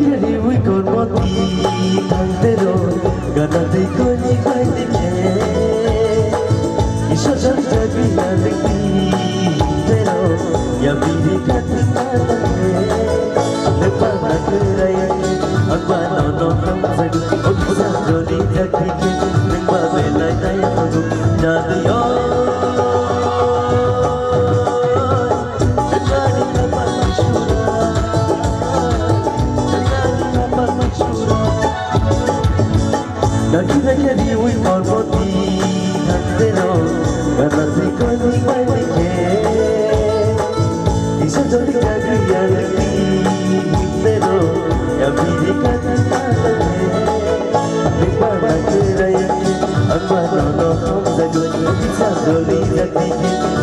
kiri ui kon moti tantero gana de koni kai de isha jar jagi na de tero ya biri katta de pa na krai agba no ham sag obsa jodi jagi ke ba be lai dai to na yo Kiri ui kon moti tantero gana de koni kai de isha jodi jagi ya tero ya biri katta de pa na krai agba no ham sag obsa jodi jagi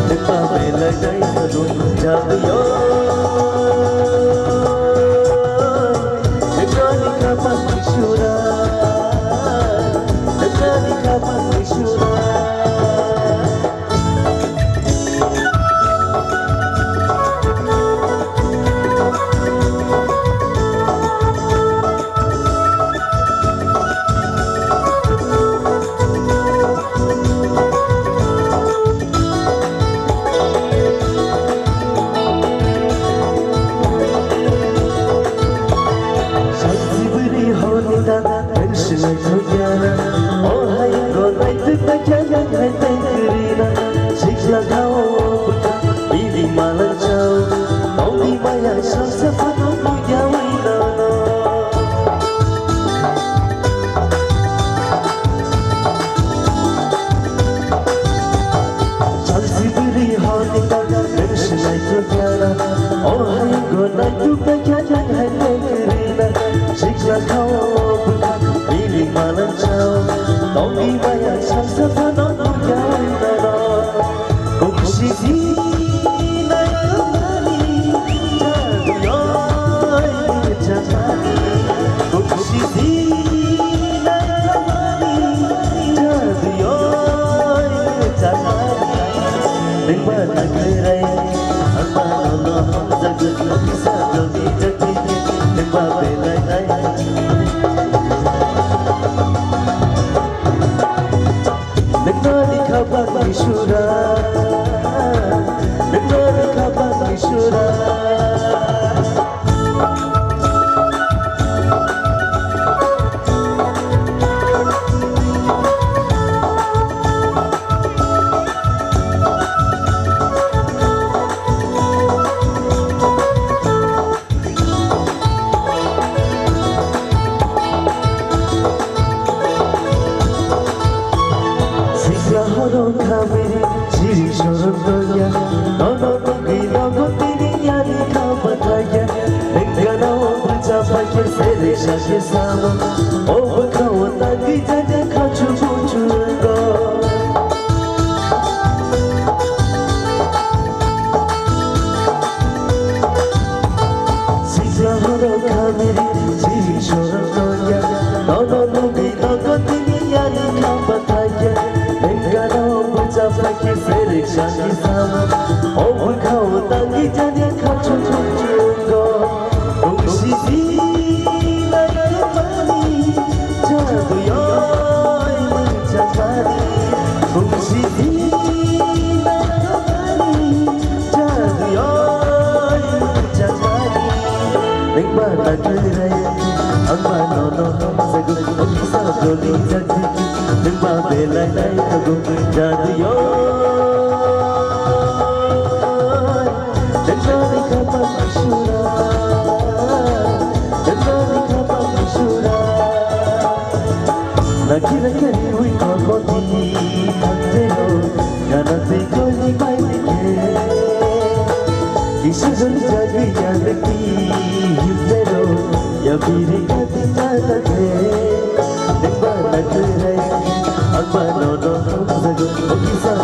ke ba be lai dai to na yo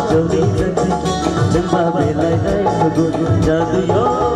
Jodi jodi, jodi jodi, jodi jodi,